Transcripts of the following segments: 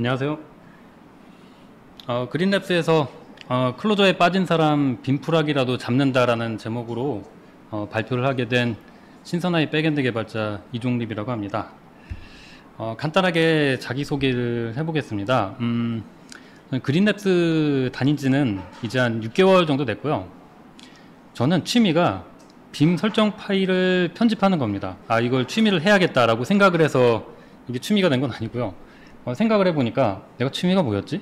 안녕하세요. 그린랩스에서 클로저에 빠진 사람 빈프락이라도 잡는다라는 제목으로 발표를 하게 된 신선아의 백엔드 개발자 이종립이라고 합니다. 간단하게 자기소개를 해보겠습니다. 그린랩스 다닌 지는 이제 한 6개월 정도 됐고요. 저는 취미가 빔 설정 파일을 편집하는 겁니다. 이걸 취미를 해야겠다라고 생각을 해서 이게 취미가 된 건 아니고요. 생각을 해보니까 내가 취미가 뭐였지?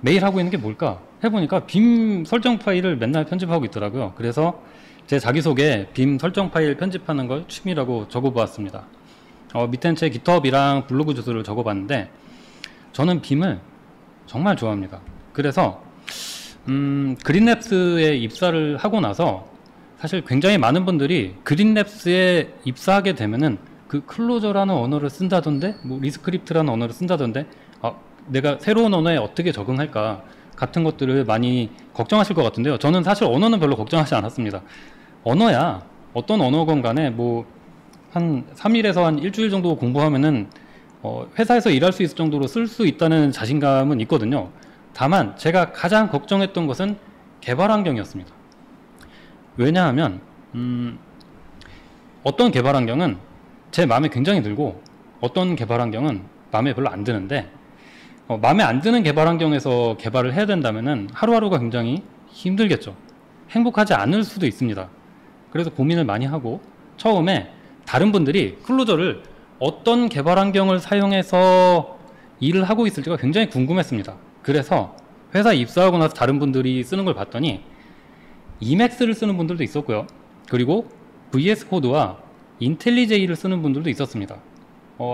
매일 하고 있는 게 뭘까? 해보니까 빔 설정 파일을 맨날 편집하고 있더라고요. 그래서 제 자기소개 빔 설정 파일 편집하는 걸 취미라고 적어보았습니다. 밑엔 제 깃허브이랑 블로그 주소를 적어봤는데 저는 빔을 정말 좋아합니다. 그래서 그린랩스에 입사를 하고 나서 사실 굉장히 많은 분들이 그린랩스에 입사하게 되면은 그 클로저라는 언어를 쓴다던데 뭐 리스크립트라는 언어를 쓴다던데 내가 새로운 언어에 어떻게 적응할까 같은 것들을 많이 걱정하실 것 같은데요. 저는 사실 언어는 별로 걱정하지 않았습니다. 언어야 어떤 언어건 간에 뭐 한 3일에서 한 일주일 정도 공부하면은 회사에서 일할 수 있을 정도로 쓸 수 있다는 자신감은 있거든요. 다만 제가 가장 걱정했던 것은 개발 환경이었습니다. 왜냐하면 어떤 개발 환경은 제 마음에 굉장히 들고 어떤 개발 환경은 마음에 별로 안 드는데 마음에 안 드는 개발 환경에서 개발을 해야 된다면은 하루하루가 굉장히 힘들겠죠. 행복하지 않을 수도 있습니다. 그래서 고민을 많이 하고 처음에 다른 분들이 클로저를 어떤 개발 환경을 사용해서 일을 하고 있을지가 굉장히 궁금했습니다. 그래서 회사 입사하고 나서 다른 분들이 쓰는 걸 봤더니 이맥스를 쓰는 분들도 있었고요. 그리고 VS 코드와 인텔리제이를 쓰는 분들도 있었습니다.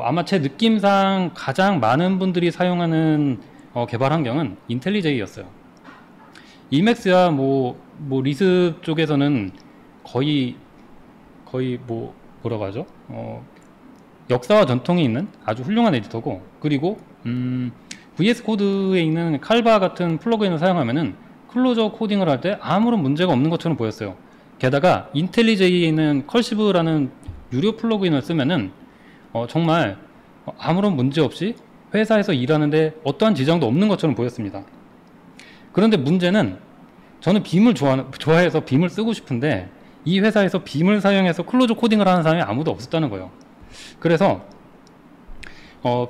아마 제 느낌상 가장 많은 분들이 사용하는 개발 환경은 인텔리제이였어요. 이맥스야 뭐 리스 쪽에서는 거의 뭐라고 하죠? 역사와 전통이 있는 아주 훌륭한 에디터고, 그리고 VS 코드에 있는 칼바 같은 플러그인을 사용하면은 클로저 코딩을 할 때 아무런 문제가 없는 것처럼 보였어요. 게다가 인텔리제이에 있는 컬시브라는 유료 플러그인을 쓰면은 정말 아무런 문제 없이 회사에서 일하는데 어떠한 지장도 없는 것처럼 보였습니다. 그런데 문제는 저는 빔을 좋아해서 빔을 쓰고 싶은데 이 회사에서 빔을 사용해서 클로저 코딩을 하는 사람이 아무도 없었다는 거예요. 그래서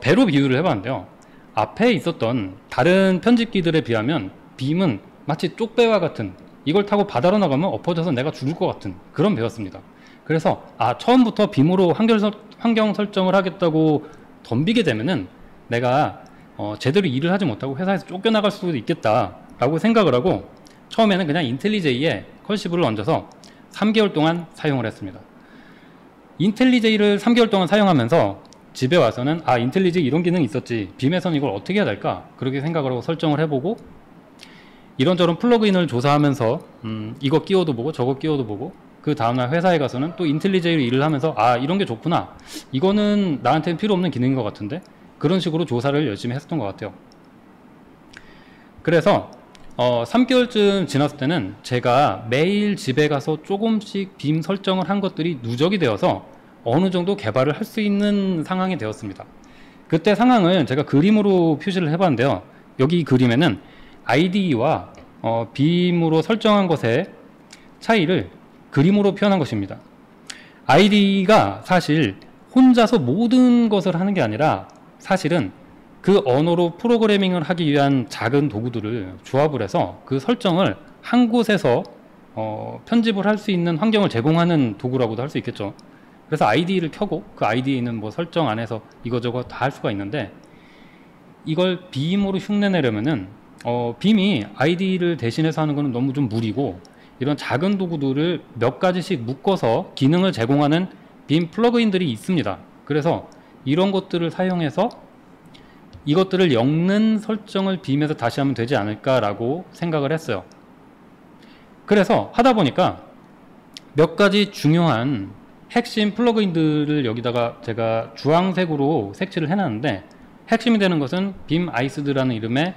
배로 비유를 해봤는데요. 앞에 있었던 다른 편집기들에 비하면 빔은 마치 쪽배와 같은, 이걸 타고 바다로 나가면 엎어져서 내가 죽을 것 같은 그런 배였습니다. 그래서 처음부터 빔으로 환경 설정을 하겠다고 덤비게 되면은 내가 제대로 일을 하지 못하고 회사에서 쫓겨나갈 수도 있겠다 라고 생각을 하고 처음에는 그냥 인텔리제이에 컬시브를 얹어서 3개월 동안 사용을 했습니다. 인텔리제이를 3개월 동안 사용하면서 집에 와서는 인텔리제이 이런 기능이 있었지, 빔에서는 이걸 어떻게 해야 될까, 그렇게 생각을 하고 설정을 해보고 이런저런 플러그인을 조사하면서 이거 끼워도 보고 저거 끼워도 보고 그 다음날 회사에 가서는 또 인텔리제이로 일을 하면서 이런 게 좋구나, 이거는 나한테는 필요 없는 기능인 것 같은데, 그런 식으로 조사를 열심히 했었던 것 같아요. 그래서 3개월쯤 지났을 때는 제가 매일 집에 가서 조금씩 빔 설정을 한 것들이 누적이 되어서 어느 정도 개발을 할 수 있는 상황이 되었습니다. 그때 상황을 제가 그림으로 표시를 해봤는데요. 여기 이 그림에는 IDE와 빔으로 설정한 것의 차이를 그림으로 표현한 것입니다. IDE가 사실 혼자서 모든 것을 하는 게 아니라 사실은 그 언어로 프로그래밍을 하기 위한 작은 도구들을 조합을 해서 그 설정을 한 곳에서 편집을 할 수 있는 환경을 제공하는 도구라고도 할 수 있겠죠. 그래서 IDE를 켜고 그 IDE에 있는 뭐 설정 안에서 이거저거 다 할 수가 있는데, 이걸 빔으로 흉내내려면은 빔이 IDE를 대신해서 하는 거는 너무 좀 무리고, 이런 작은 도구들을 몇 가지씩 묶어서 기능을 제공하는 빔 플러그인들이 있습니다. 그래서 이런 것들을 사용해서 이것들을 엮는 설정을 빔에서 다시 하면 되지 않을까라고 생각을 했어요. 그래서 하다 보니까 몇 가지 중요한 핵심 플러그인들을 여기다가 제가 주황색으로 색칠을 해놨는데, 핵심이 되는 것은 빔 아이스드라는 이름의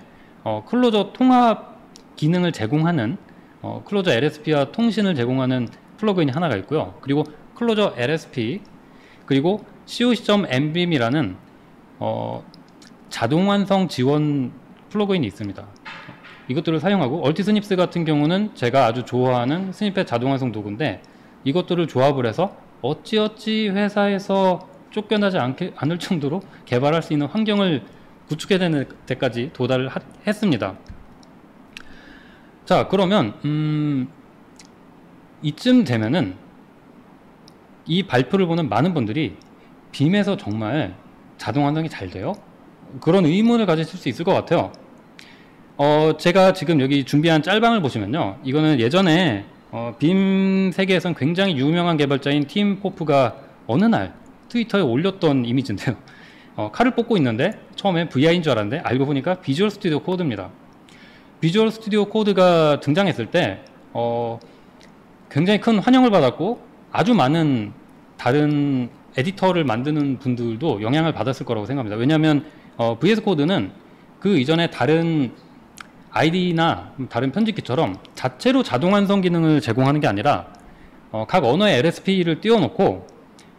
클로저 통합 기능을 제공하는 클로저 LSP와 통신을 제공하는 플러그인이 하나가 있고요. 그리고 클로저 LSP, 그리고 coc.mbim이라는 자동 완성 지원 플러그인이 있습니다. 이것들을 사용하고 얼티스닙스 같은 경우는 제가 아주 좋아하는 스니펫 자동 완성 도구인데 이것들을 조합을 해서 어찌어찌 회사에서 쫓겨나지 않을 정도로 개발할 수 있는 환경을 구축해야 되는 데까지 도달을 했습니다. 자, 그러면 이쯤 되면은 이 발표를 보는 많은 분들이 빔에서 정말 자동 완성이 잘 돼요? 그런 의문을 가지실 수 있을 것 같아요. 제가 지금 여기 준비한 짤방을 보시면요, 이거는 예전에 빔 세계에선 굉장히 유명한 개발자인 팀 포프가 어느 날 트위터에 올렸던 이미지인데요. 칼을 뽑고 있는데 처음에 VI인 줄 알았는데 알고 보니까 비주얼 스튜디오 코드입니다. 비주얼 스튜디오 코드가 등장했을 때 굉장히 큰 환영을 받았고 아주 많은 다른 에디터를 만드는 분들도 영향을 받았을 거라고 생각합니다. 왜냐하면 VS 코드는 그 이전에 다른 IDE나 다른 편집기처럼 자체로 자동 완성 기능을 제공하는 게 아니라 각 언어의 LSP를 띄워놓고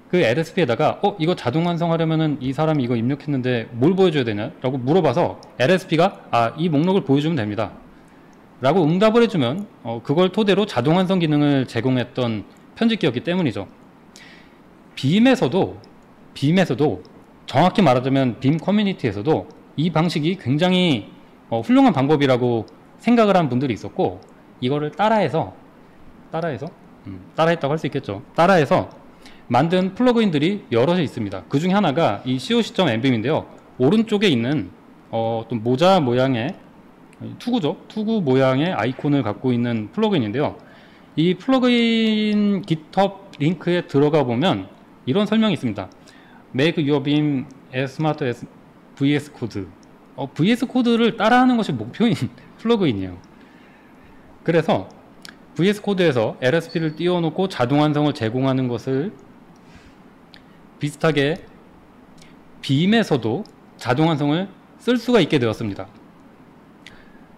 그 LSP에다가 이거 자동 완성하려면은 이 사람이 이거 입력했는데 뭘 보여줘야 되냐? 라고 물어봐서 LSP가 이 목록을 보여주면 됩니다. 라고 응답을 해주면 그걸 토대로 자동 완성 기능을 제공했던 편집기였기 때문이죠. 빔에서도 정확히 말하자면 빔 커뮤니티에서도 이 방식이 굉장히 훌륭한 방법이라고 생각을 한 분들이 있었고 이거를 따라했다고 할 수 있겠죠. 따라해서 만든 플러그인들이 여럿이 있습니다. 그 중에 하나가 이 coc.nbim인데요. 오른쪽에 있는 또 모자 모양의 투구 모양의 아이콘을 갖고 있는 플러그인인데요. 이 플러그인 GitHub 링크에 들어가 보면 이런 설명이 있습니다. Make your beam as smart as VS Code. VS 코드를 따라하는 것이 목표인 플러그인이에요. 그래서 VS 코드에서 LSP를 띄워놓고 자동 완성을 제공하는 것을 비슷하게 빔에서도 자동 완성을 쓸 수가 있게 되었습니다.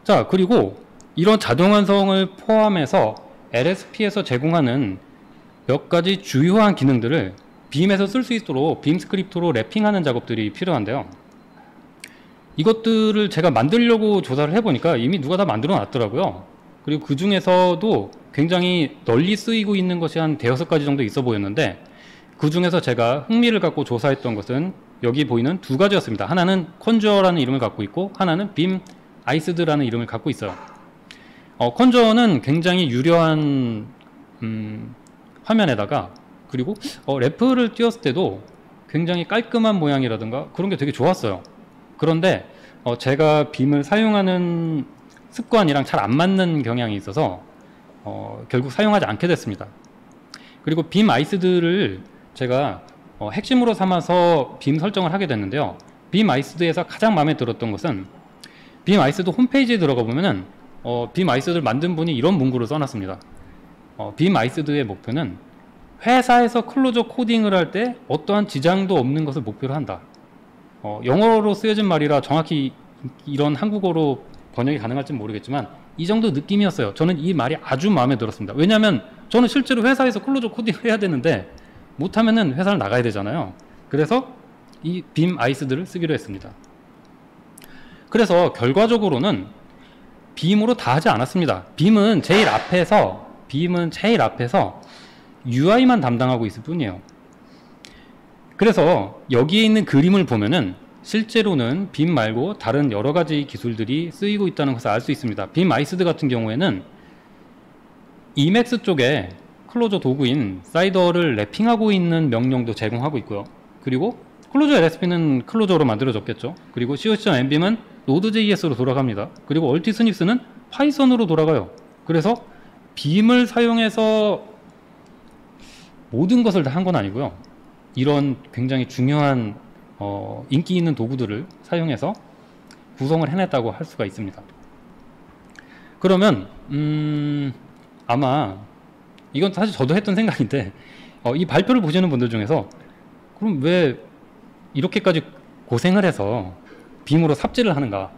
자, 그리고 이런 자동 완성을 포함해서 LSP에서 제공하는 몇 가지 주요한 기능들을 빔에서 쓸 수 있도록 빔 스크립트로 랩핑하는 작업들이 필요한데요. 이것들을 제가 만들려고 조사를 해보니까 이미 누가 다 만들어 놨더라고요. 그리고 그 중에서도 굉장히 널리 쓰이고 있는 것이 한 5-6가지 정도 있어 보였는데 그 중에서 제가 흥미를 갖고 조사했던 것은 여기 보이는 2가지였습니다. 하나는 컨저라는 이름을 갖고 있고 하나는 빔 아이스드라는 이름을 갖고 있어요. 컨저는 굉장히 유려한 화면에다가 그리고 래프를 띄웠을 때도 굉장히 깔끔한 모양이라든가 그런 게 되게 좋았어요. 그런데 제가 빔을 사용하는 습관이랑 잘 안 맞는 경향이 있어서 결국 사용하지 않게 됐습니다. 그리고 빔 아이스드를 제가 핵심으로 삼아서 빔 설정을 하게 됐는데요. 빔 아이스드에서 가장 마음에 들었던 것은 빔 아이스드 홈페이지에 들어가 보면은 빔 아이스드를 만든 분이 이런 문구를 써놨습니다. 빔 아이스드의 목표는 회사에서 클로저 코딩을 할 때 어떠한 지장도 없는 것을 목표로 한다. 영어로 쓰여진 말이라 정확히 이런 한국어로 번역이 가능할지는 모르겠지만 이 정도 느낌이었어요. 저는 이 말이 아주 마음에 들었습니다. 왜냐하면 저는 실제로 회사에서 클로저 코딩을 해야 되는데 못하면은 회사를 나가야 되잖아요. 그래서 이 빔 아이스드를 쓰기로 했습니다. 그래서 결과적으로는 빔으로 다 하지 않았습니다. 빔은 제일 앞에서 UI만 담당하고 있을 뿐이에요. 그래서 여기에 있는 그림을 보면은 실제로는 빔 말고 다른 여러 가지 기술들이 쓰이고 있다는 것을 알 수 있습니다. 빔 아이스드 같은 경우에는 Emacs 쪽에 클로저 도구인 사이더를 랩핑하고 있는 명령도 제공하고 있고요. 그리고 클로저 LSP는 클로저로 만들어졌겠죠. 그리고 coc.nbim은 Node.js로 돌아갑니다. 그리고 얼티스닙스는 파이썬으로 돌아가요. 그래서 빔을 사용해서 모든 것을 다 한 건 아니고요. 이런 굉장히 중요한 인기 있는 도구들을 사용해서 구성을 해냈다고 할 수가 있습니다. 그러면 아마 이건 사실 저도 했던 생각인데 이 발표를 보시는 분들 중에서 그럼 왜 이렇게까지 고생을 해서 빔으로 삽질을 하는가?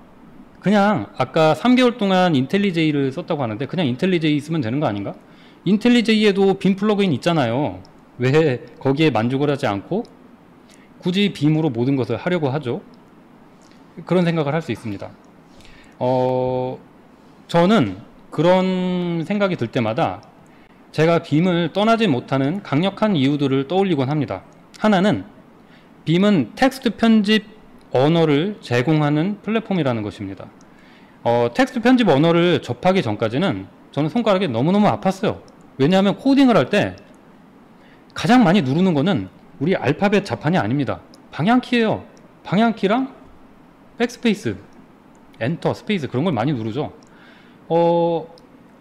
그냥 아까 3개월 동안 인텔리제이를 썼다고 하는데 그냥 인텔리제이 쓰면 되는 거 아닌가? 인텔리제이에도 빔 플러그인 있잖아요. 왜 거기에 만족을 하지 않고 굳이 빔으로 모든 것을 하려고 하죠? 그런 생각을 할 수 있습니다. 저는 그런 생각이 들 때마다 제가 빔을 떠나지 못하는 강력한 이유들을 떠올리곤 합니다. 하나는 빔은 텍스트 편집 언어를 제공하는 플랫폼이라는 것입니다. 텍스트 편집 언어를 접하기 전까지는 저는 손가락이 너무너무 아팠어요. 왜냐하면 코딩을 할 때 가장 많이 누르는 거는 우리 알파벳 자판이 아닙니다. 방향키예요. 방향키랑 백스페이스, 엔터, 스페이스 그런 걸 많이 누르죠.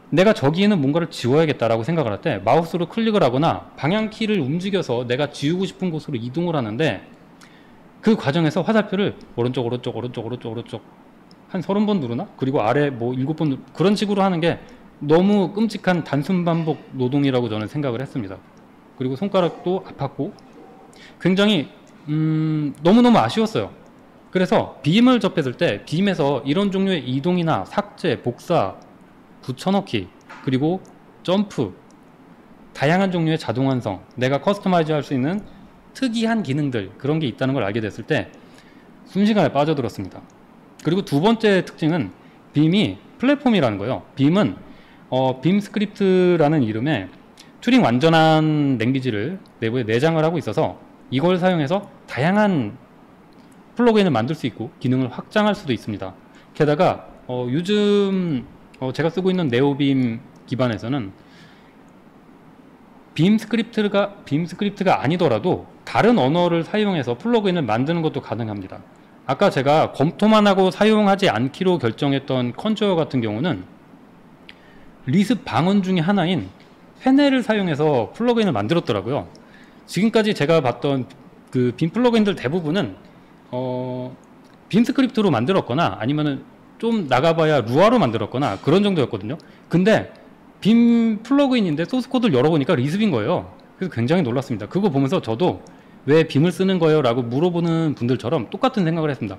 내가 저기에는 뭔가를 지워야겠다라고 생각을 할 때 마우스로 클릭을 하거나 방향키를 움직여서 내가 지우고 싶은 곳으로 이동을 하는데 그 과정에서 화살표를 오른쪽 오른쪽 오른쪽 오른쪽 오른쪽 한 30번 누르나? 그리고 아래 뭐 7번 그런 식으로 하는 게 너무 끔찍한 단순 반복 노동이라고 저는 생각을 했습니다. 그리고 손가락도 아팠고 굉장히 너무너무 아쉬웠어요. 그래서 빔을 접했을 때 빔에서 이런 종류의 이동이나 삭제, 복사, 붙여넣기, 그리고 점프, 다양한 종류의 자동 완성, 내가 커스터마이즈 할 수 있는 특이한 기능들 그런 게 있다는 걸 알게 됐을 때 순식간에 빠져들었습니다. 그리고 두 번째 특징은 빔이 플랫폼이라는 거예요. 빔은 빔 스크립트라는 이름의 튜링 완전한 랭귀지를 내부에 내장을 하고 있어서 이걸 사용해서 다양한 플러그인을 만들 수 있고 기능을 확장할 수도 있습니다. 게다가 요즘 제가 쓰고 있는 네오빔 기반에서는 빔 스크립트가 아니더라도 다른 언어를 사용해서 플러그인을 만드는 것도 가능합니다. 아까 제가 검토만 하고 사용하지 않기로 결정했던 컨저어 같은 경우는 리습 방언 중에 하나인 페넬을 사용해서 플러그인을 만들었더라고요. 지금까지 제가 봤던 그 빔 플러그인들 대부분은 빔 스크립트로 만들었거나 아니면은 좀 나가봐야 루아로 만들었거나 그런 정도였거든요. 근데 빔 플러그인인데 소스 코드를 열어보니까 리습인 거예요. 그래서 굉장히 놀랐습니다. 그거 보면서 저도 왜 빔을 쓰는 거예요? 라고 물어보는 분들처럼 똑같은 생각을 했습니다.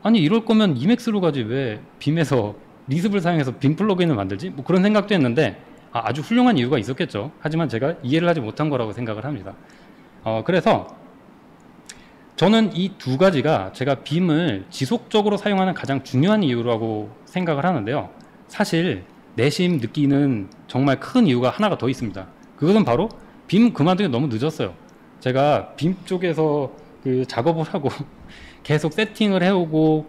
아니 이럴 거면 이맥스로 가지 왜 빔에서 리습을 사용해서 빔 플러그인을 만들지? 뭐 그런 생각도 했는데 아주 훌륭한 이유가 있었겠죠. 하지만 제가 이해를 하지 못한 거라고 생각을 합니다. 그래서 저는 이 두 가지가 제가 빔을 지속적으로 사용하는 가장 중요한 이유라고 생각을 하는데요. 사실 내심 느끼는 정말 큰 이유가 하나가 더 있습니다. 그것은 바로 빔 그만두기 너무 늦었어요. 제가 빔 쪽에서 그 작업을 하고 계속 세팅을 해오고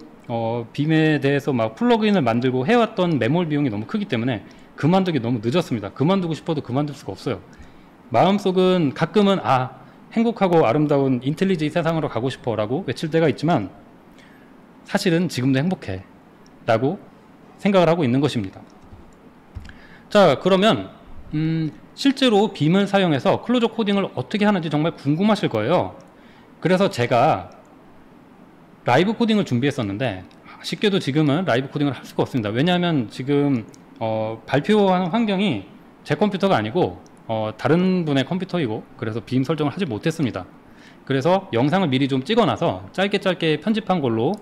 빔에 대해서 막 플러그인을 만들고 해왔던 매몰 비용이 너무 크기 때문에 그만두기 너무 늦었습니다. 그만두고 싶어도 그만둘 수가 없어요. 마음속은 가끔은 행복하고 아름다운 인텔리지 세상으로 가고 싶어 라고 외칠 때가 있지만 사실은 지금도 행복해 라고 생각을 하고 있는 것입니다. 자, 그러면 실제로 빔을 사용해서 클로저 코딩을 어떻게 하는지 정말 궁금하실 거예요. 그래서 제가 라이브 코딩을 준비했었는데 쉽게도 지금은 라이브 코딩을 할 수가 없습니다. 왜냐하면 지금 발표하는 환경이 제 컴퓨터가 아니고 다른 분의 컴퓨터이고 그래서 빔 설정을 하지 못했습니다. 그래서 영상을 미리 좀 찍어놔서 짧게 편집한 걸로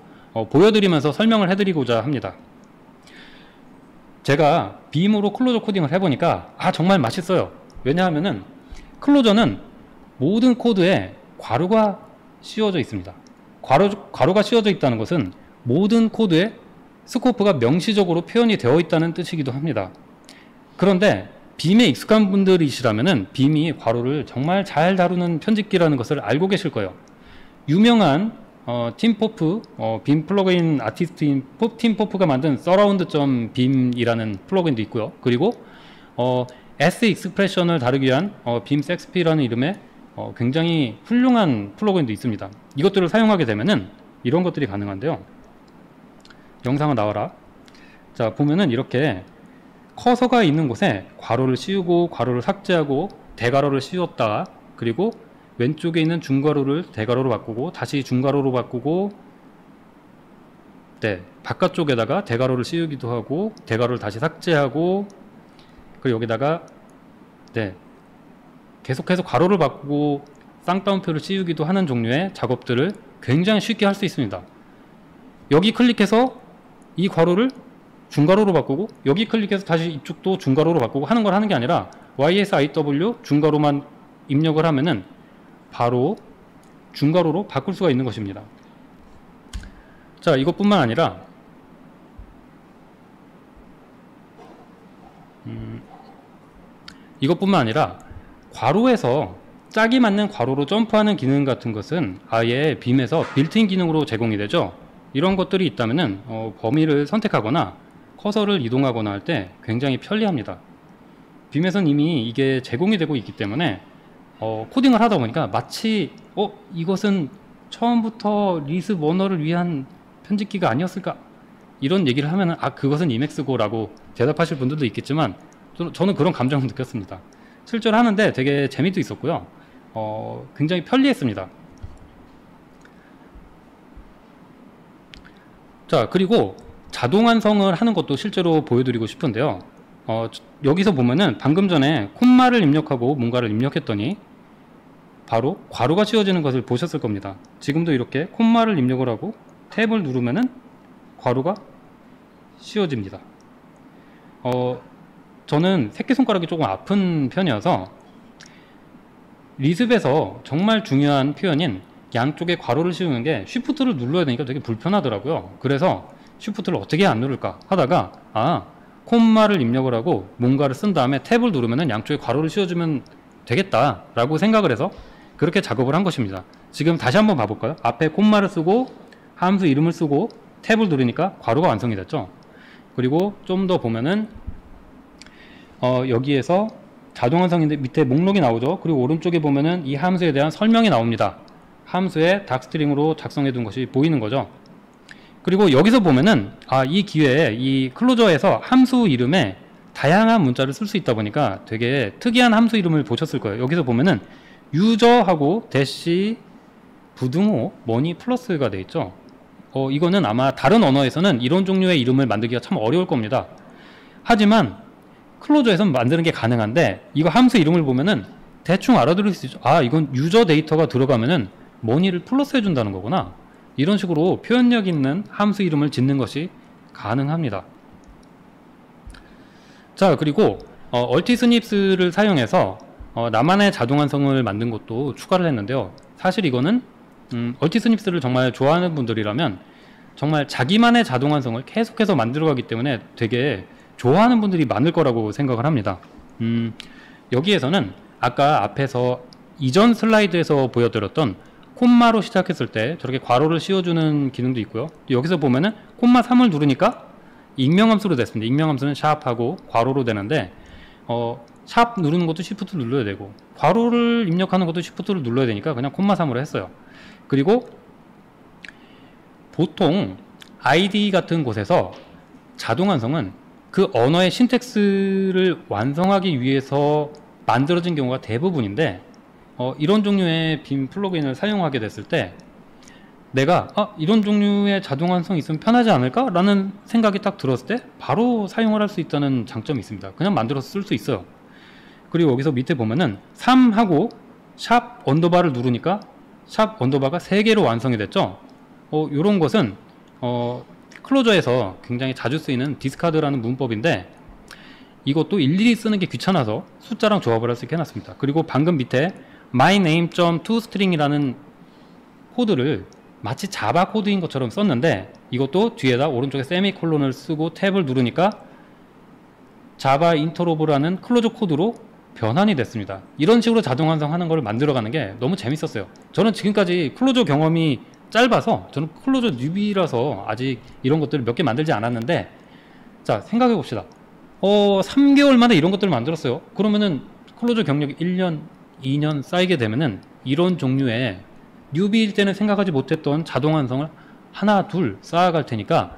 보여드리면서 설명을 해드리고자 합니다. 제가 빔으로 클로저 코딩을 해보니까 정말 맛있어요. 왜냐하면은 클로저는 모든 코드에 괄호가 씌워져 있습니다. 괄호가 씌워져 있다는 것은 모든 코드에 스코프가 명시적으로 표현이 되어 있다는 뜻이기도 합니다. 그런데 빔에 익숙한 분들이시라면은 빔이 괄호를 정말 잘 다루는 편집기라는 것을 알고 계실 거예요. 유명한 팀 포프, 빔 플러그인 아티스트인 팀 포프가 만든 surround.bim이라는 플러그인도 있고요. 그리고 S 익스프레션을 다루기 위한 빔 섹스피라는 이름의 굉장히 훌륭한 플러그인도 있습니다. 이것들을 사용하게 되면은 이런 것들이 가능한데요. 영상을 나와라. 자, 보면은 이렇게 커서가 있는 곳에 괄호를 씌우고 괄호를 삭제하고 대괄호를 씌웠다가 그리고 왼쪽에 있는 중괄호를 대괄호로 바꾸고 다시 중괄호로 바꾸고 바깥쪽에다가 대괄호를 씌우기도 하고 대괄호를 다시 삭제하고 그리고 여기다가 계속해서 괄호를 바꾸고 쌍따옴표를 씌우기도 하는 종류의 작업들을 굉장히 쉽게 할 수 있습니다. 여기 클릭해서 이 괄호를 중괄호로 바꾸고 여기 클릭해서 다시 이쪽도 중괄호로 바꾸고 하는 걸 하는 게 아니라 YSIW 중괄호만 입력을 하면은 바로 중괄호로 바꿀 수가 있는 것입니다. 자, 이것뿐만 아니라 괄호에서 짝이 맞는 괄호로 점프하는 기능 같은 것은 아예 빔에서 빌트인 기능으로 제공이 되죠. 이런 것들이 있다면은 범위를 선택하거나 커서를 이동하거나 할 때 굉장히 편리합니다. 빔에선 이미 이게 제공이 되고 있기 때문에 코딩을 하다 보니까 마치 이것은 처음부터 리스 머너를 위한 편집기가 아니었을까, 이런 얘기를 하면은 그것은 이맥스고라고 대답하실 분들도 있겠지만 저는 그런 감정을 느꼈습니다. 실제로 하는데 되게 재미도 있었고요. 굉장히 편리했습니다. 자, 그리고 자동 완성을 하는 것도 실제로 보여드리고 싶은데요. 여기서 보면은 방금 전에 콤마를 입력하고 뭔가를 입력했더니 바로 괄호가 씌워지는 것을 보셨을 겁니다. 지금도 이렇게 콤마를 입력을 하고 탭을 누르면은 괄호가 씌워집니다. 저는 새끼손가락이 조금 아픈 편이어서 리습에서 정말 중요한 표현인 양쪽에 괄호를 씌우는 게 쉬프트를 눌러야 되니까 되게 불편하더라고요. 그래서 쉬프트를 어떻게 안 누를까 하다가 콤마를 입력을 하고 뭔가를 쓴 다음에 탭을 누르면 양쪽에 괄호를 씌워주면 되겠다 라고 생각을 해서 그렇게 작업을 한 것입니다. 지금 다시 한번 봐볼까요? 앞에 콤마를 쓰고 함수 이름을 쓰고 탭을 누르니까 괄호가 완성이 됐죠. 그리고 좀 더 보면은 여기에서 자동 완성인데 밑에 목록이 나오죠. 그리고 오른쪽에 보면은 이 함수에 대한 설명이 나옵니다. 함수에 닥스트링으로 작성해 둔 것이 보이는 거죠. 그리고 여기서 보면은 이 기회에 이 클로저에서 함수 이름에 다양한 문자를 쓸 수 있다 보니까 되게 특이한 함수 이름을 보셨을 거예요. 여기서 보면은 유저하고 대시 부등호 머니 플러스가 돼 있죠. 이거는 아마 다른 언어에서는 이런 종류의 이름을 만들기가 참 어려울 겁니다. 하지만 클로저에서는 만드는 게 가능한데 이거 함수 이름을 보면은 대충 알아들을 수 있죠. 이건 유저 데이터가 들어가면은 머니를 플러스 해준다는 거구나. 이런 식으로 표현력 있는 함수 이름을 짓는 것이 가능합니다. 자, 그리고 얼티스닙스를 사용해서 나만의 자동 완성을 만든 것도 추가를 했는데요. 사실 이거는 얼티스닙스를 정말 좋아하는 분들이라면 정말 자기만의 자동 완성을 계속해서 만들어가기 때문에 되게 좋아하는 분들이 많을 거라고 생각을 합니다. 여기에서는 아까 앞에서 이전 슬라이드에서 보여드렸던 콤마로 시작했을 때 저렇게 괄호를 씌워주는 기능도 있고요. 여기서 보면은 콤마 3을 누르니까 익명함수로 됐습니다. 익명함수는 샵하고 괄호로 되는데 샵 누르는 것도 시프트 눌러야 되고 괄호를 입력하는 것도 시프트를 눌러야 되니까 그냥 콤마 3으로 했어요. 그리고 보통 IDE 같은 곳에서 자동 완성은 그 언어의 신텍스를 완성하기 위해서 만들어진 경우가 대부분인데 이런 종류의 빔 플러그인을 사용하게 됐을 때 내가 이런 종류의 자동 완성이 있으면 편하지 않을까? 라는 생각이 딱 들었을 때 바로 사용을 할 수 있다는 장점이 있습니다. 그냥 만들어서 쓸 수 있어요. 그리고 여기서 밑에 보면은 3하고 샵 언더바를 누르니까 샵 언더바가 3개로 완성이 됐죠. 이런 것은 클로저에서 굉장히 자주 쓰이는 디스카드라는 문법인데 이것도 일일이 쓰는 게 귀찮아서 숫자랑 조합을 할 수 있게 해놨습니다. 그리고 방금 밑에 myname.toString이라는 코드를 마치 자바 코드인 것처럼 썼는데 이것도 뒤에다 오른쪽에 세미콜론을 쓰고 탭을 누르니까 자바 인터로브라는 클로저 코드로 변환이 됐습니다. 이런 식으로 자동 완성하는 걸 만들어가는 게 너무 재밌었어요. 저는 지금까지 클로저 경험이 짧아서 저는 클로저 뉴비라서 아직 이런 것들을 몇 개 만들지 않았는데 자, 생각해 봅시다. 3개월 만에 이런 것들을 만들었어요. 그러면은 클로저 경력이 1년, 2년 쌓이게 되면은 이런 종류의 뉴비일 때는 생각하지 못했던 자동 완성을 하나, 둘 쌓아갈 테니까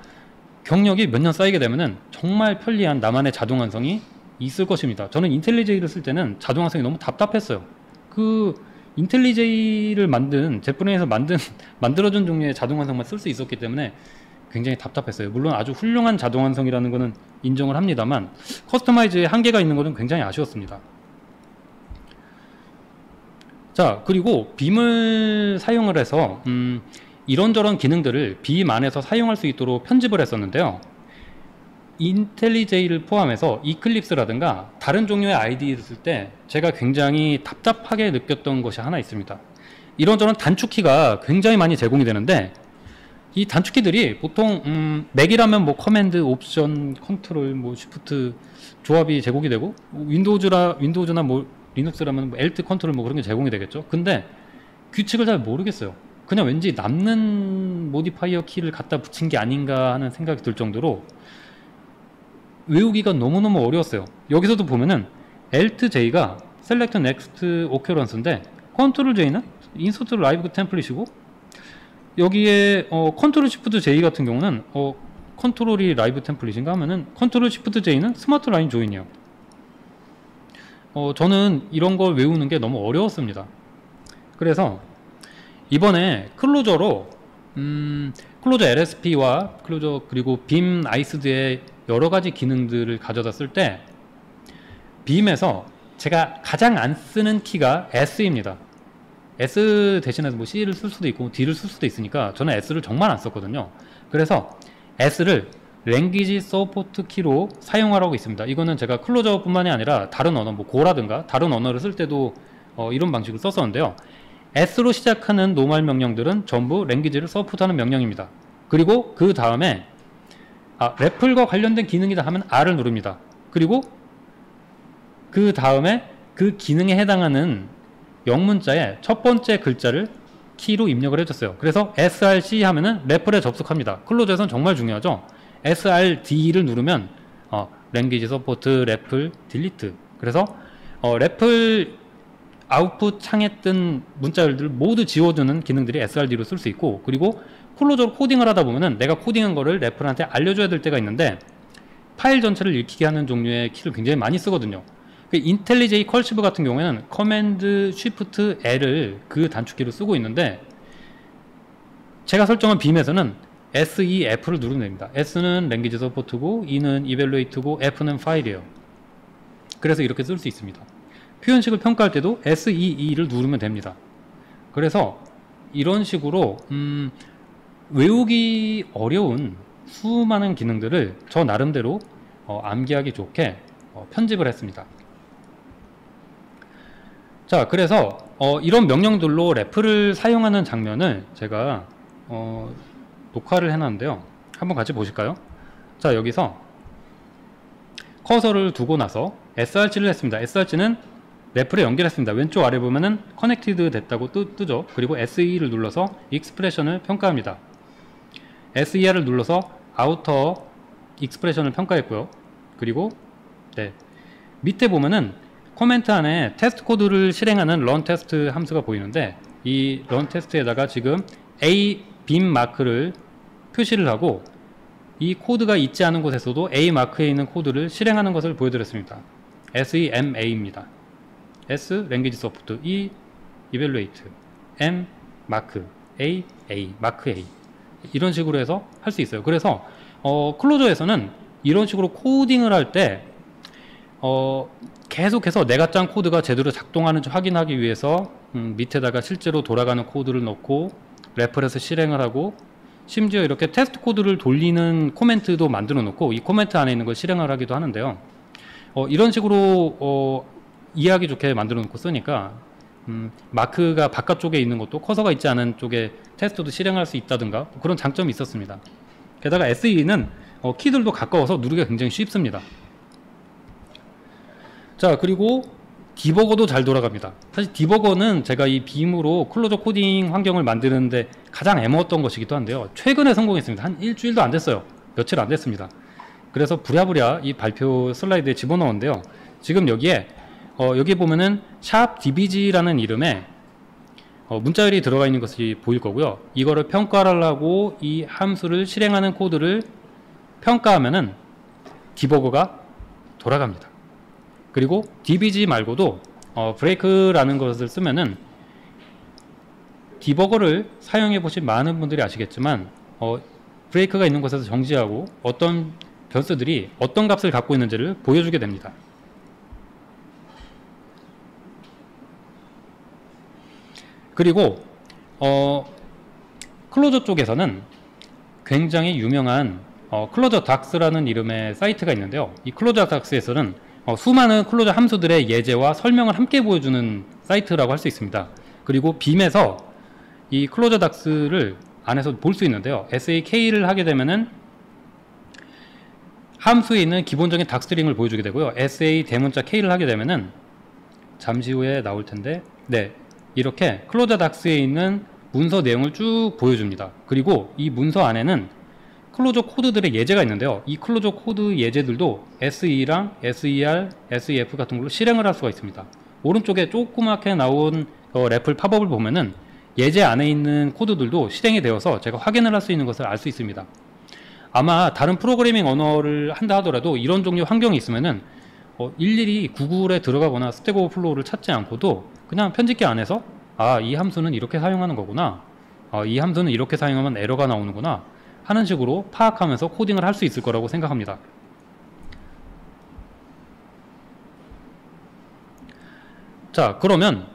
경력이 몇 년 쌓이게 되면은 정말 편리한 나만의 자동 완성이 있을 것입니다. 저는 인텔리제이를 쓸 때는 자동 완성이 너무 답답했어요. 그 인텔리제이를 만든 제프린에서 만들어준 종류의 자동 완성만 쓸 수 있었기 때문에 굉장히 답답했어요. 물론 아주 훌륭한 자동 완성이라는 거는 인정을 합니다만 커스터마이즈에 한계가 있는 것은 굉장히 아쉬웠습니다. 자, 그리고 빔을 사용을 해서 이런저런 기능들을 빔 안에서 사용할 수 있도록 편집을 했었는데요. 인텔리제이를 포함해서 이클립스라든가 다른 종류의 IDE를 쓸 때 제가 굉장히 답답하게 느꼈던 것이 하나 있습니다. 이런저런 단축키가 굉장히 많이 제공이 되는데 이 단축키들이 보통 맥이라면 뭐 커맨드, 옵션, 컨트롤, 뭐 쉬프트 조합이 제공이 되고, 윈도우즈나 뭐 리눅스라면 뭐 엘트 컨트롤 뭐 그런 게 제공이 되겠죠. 근데 규칙을 잘 모르겠어요. 그냥 왠지 남는 모디파이어 키를 갖다 붙인 게 아닌가 하는 생각이 들 정도로 외우기가 너무너무 어려웠어요. 여기서도 보면은 Alt J가 Select Next Occurrence인데, Ctrl J는 Insert Live 템플릿이고, 여기에 Ctrl Shift J 같은 경우는 컨트롤이 라이브 템플릿인가 하면은 Ctrl Shift J는 스마트 라인 조인이에요. 저는 이런 걸 외우는 게 너무 어려웠습니다. 그래서 이번에 클로저로 클로저 LSP와 클로저 그리고 빔 아이스드의 여러 가지 기능들을 가져다 쓸 때 빔에서 제가 가장 안 쓰는 키가 S입니다. S 대신해서 뭐 C를 쓸 수도 있고 D를 쓸 수도 있으니까 저는 S를 정말 안 썼거든요. 그래서 S를 랭귀지 서포트 키로 사용하라고 있습니다. 이거는 제가 클로저 뿐만이 아니라 다른 언어, 뭐 고라든가 다른 언어를 쓸 때도 이런 방식을 썼었는데요. S로 시작하는 노멀 명령들은 전부 랭귀지를 서포트하는 명령입니다. 그리고 그 다음에 래플과 관련된 기능이다 하면 R을 누릅니다. 그리고 그 다음에 그 기능에 해당하는 영문자의 첫 번째 글자를 키로 입력을 해줬어요. 그래서 SRC 하면은 래플에 접속합니다. 클로저에서는 정말 중요하죠. SRD를 누르면 랭귀지 서포트, 래플, 딜리트. 그래서 래플 아웃풋 창에 뜬 문자열들 모두 지워주는 기능들이 SRD로 쓸 수 있고, 그리고 클로저로 코딩을 하다 보면은 내가 코딩한 거를 래플한테 알려줘야 될 때가 있는데 파일 전체를 읽히게 하는 종류의 키를 굉장히 많이 쓰거든요. 그 인텔리제이 컬시브 같은 경우에는 커맨드 쉬프트 L을 그 단축키로 쓰고 있는데, 제가 설정한 빔에서는 SEF를 누르면 됩니다. S는 랭귀지 서포트고, E는 이벨루에이트고, F는 파일이에요. 그래서 이렇게 쓸 수 있습니다. 표현식을 평가할 때도 SEE를 누르면 됩니다. 그래서 이런 식으로 외우기 어려운 수많은 기능들을 저 나름대로 암기하기 좋게 편집을 했습니다. 자, 그래서 이런 명령들로 래플을 사용하는 장면을 제가 녹화를 해놨는데요. 한번 같이 보실까요? 자, 여기서 커서를 두고 나서 SRC를 했습니다. SRC는 래플에 연결했습니다. 왼쪽 아래 보면은 커넥티드 됐다고 뜨죠. 그리고 SE를 눌러서 익스프레션을 평가합니다. SER을 눌러서 아우터 익스프레션을 평가했고요. 그리고 밑에 보면은 코멘트 안에 테스트 코드를 실행하는 run 테스트 함수가 보이는데, 이 run 테스트에다가 지금 A 빔 마크를 표시를 하고, 이 코드가 있지 않은 곳에서도 A 마크에 있는 코드를 실행하는 것을 보여드렸습니다. SEMA입니다. S 랭귀지 서포트, E 이벨루에이트, M 마크, A 마크 A, 이런 식으로 해서 할 수 있어요. 그래서 클로저에서는 이런 식으로 코딩을 할 때 계속해서 내가 짠 코드가 제대로 작동하는지 확인하기 위해서 밑에다가 실제로 돌아가는 코드를 넣고 래플에서 실행을 하고, 심지어 이렇게 테스트 코드를 돌리는 코멘트도 만들어 놓고 이 코멘트 안에 있는 걸 실행을 하기도 하는데요. 이런 식으로 이해하기 좋게 만들어 놓고 쓰니까 마크가 바깥쪽에 있는 것도 커서가 있지 않은 쪽에 테스트도 실행할 수 있다든가 그런 장점이 있었습니다. 게다가 SE는 키들도 가까워서 누르기가 굉장히 쉽습니다. 자, 그리고 디버거도 잘 돌아갑니다. 사실 디버거는 제가 이 빔으로 클로저 코딩 환경을 만드는데 가장 애먹었던 것이기도 한데요. 최근에 성공했습니다. 한 일주일도 안 됐어요. 며칠 안 됐습니다. 그래서 부랴부랴 이 발표 슬라이드에 집어넣었는데요. 지금 여기에 여기 보면은 샵 dbg라는 이름의 문자열이 들어가 있는 것이 보일 거고요. 이거를 평가하려고 이 함수를 실행하는 코드를 평가하면은 디버거가 돌아갑니다. 그리고 dbg 말고도 브레이크라는 것을 쓰면은, 디버거를 사용해 보신 많은 분들이 아시겠지만 브레이크가 있는 곳에서 정지하고 어떤 변수들이 어떤 값을 갖고 있는지를 보여주게 됩니다. 그리고 클로저 쪽에서는 굉장히 유명한 클로저 닥스라는 이름의 사이트가 있는데요. 이 클로저 닥스에서는 수많은 클로저 함수들의 예제와 설명을 함께 보여주는 사이트라고 할 수 있습니다. 그리고 빔에서 이 클로저 닥스를 안에서 볼 수 있는데요. SAK를 하게 되면은 함수에 있는 기본적인 닥스트링을 보여주게 되고요. SA 대문자 K를 하게 되면은 잠시 후에 나올 텐데, 네, 이렇게 클로저 닥스에 있는 문서 내용을 쭉 보여줍니다. 그리고 이 문서 안에는 클로저 코드들의 예제가 있는데요. 이 클로저 코드 예제들도 SE랑 SER, SEF 같은 걸로 실행을 할 수가 있습니다. 오른쪽에 조그맣게 나온 래플 팝업을 보면은 예제 안에 있는 코드들도 실행이 되어서 제가 확인을 할 수 있는 것을 알 수 있습니다. 아마 다른 프로그래밍 언어를 한다 하더라도 이런 종류 환경이 있으면은 일일이 구글에 들어가거나 스택 오버플로우를 찾지 않고도 그냥 편집기 안에서 이 함수는 이렇게 사용하는 거구나, 이 함수는 이렇게 사용하면 에러가 나오는구나 하는 식으로 파악하면서 코딩을 할 수 있을 거라고 생각합니다. 자, 그러면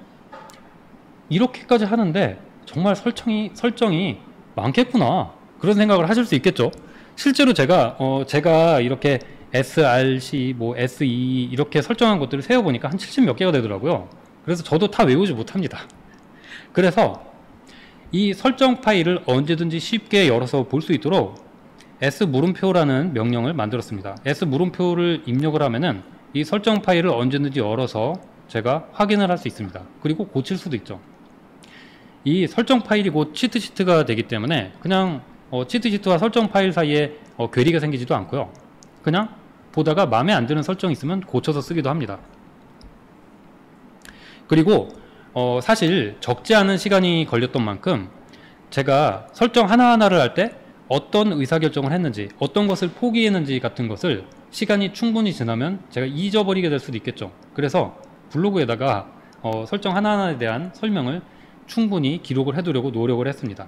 이렇게까지 하는데 정말 설정이 많겠구나, 그런 생각을 하실 수 있겠죠. 실제로 제가 이렇게 SRC, SE 이렇게 설정한 것들을 세어보니까 한 70 몇 개가 되더라고요. 그래서 저도 다 외우지 못합니다. 그래서 이 설정 파일을 언제든지 쉽게 열어서 볼 수 있도록 s물음표라는 명령을 만들었습니다. s물음표를 입력을 하면은 이 설정 파일을 언제든지 열어서 제가 확인을 할 수 있습니다. 그리고 고칠 수도 있죠. 이 설정 파일이 곧 치트시트가 되기 때문에 그냥 치트시트와 설정 파일 사이에 괴리가 생기지도 않고요. 그냥 보다가 마음에 안 드는 설정이 있으면 고쳐서 쓰기도 합니다. 그리고 사실 적지 않은 시간이 걸렸던 만큼 제가 설정 하나하나를 할 때 어떤 의사결정을 했는지, 어떤 것을 포기했는지 같은 것을 시간이 충분히 지나면 제가 잊어버리게 될 수도 있겠죠. 그래서 블로그에다가 설정 하나하나에 대한 설명을 충분히 기록을 해두려고 노력을 했습니다.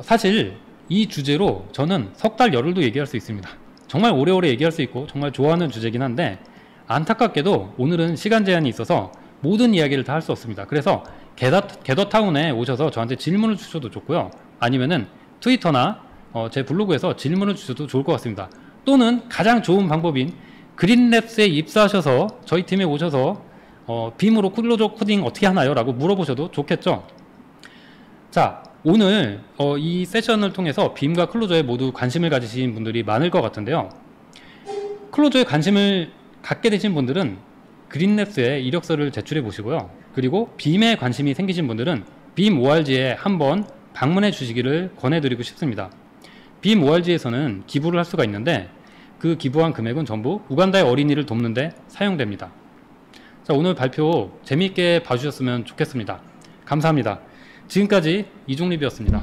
사실 이 주제로 저는 석 달 열흘도 얘기할 수 있습니다. 정말 오래오래 얘기할 수 있고 정말 좋아하는 주제긴 한데, 안타깝게도 오늘은 시간 제한이 있어서 모든 이야기를 다 할 수 없습니다. 그래서 게더타운에 오셔서 저한테 질문을 주셔도 좋고요, 아니면은 트위터나 제 블로그에서 질문을 주셔도 좋을 것 같습니다. 또는 가장 좋은 방법인 그린랩스에 입사하셔서 저희 팀에 오셔서 빔으로 클로저 코딩 어떻게 하나요? 라고 물어보셔도 좋겠죠. 자, 오늘 이 세션을 통해서 빔과 클로저에 모두 관심을 가지신 분들이 많을 것 같은데요. 클로저에 관심을 갖게 되신 분들은 그린랩스에 이력서를 제출해 보시고요. 그리고 빔에 관심이 생기신 분들은 빔 ORG에 한번 방문해 주시기를 권해드리고 싶습니다. 빔 ORG에서는 기부를 할 수가 있는데 그 기부한 금액은 전부 우간다의 어린이를 돕는 데 사용됩니다. 자, 오늘 발표 재미있게 봐주셨으면 좋겠습니다. 감사합니다. 지금까지 이종립이었습니다.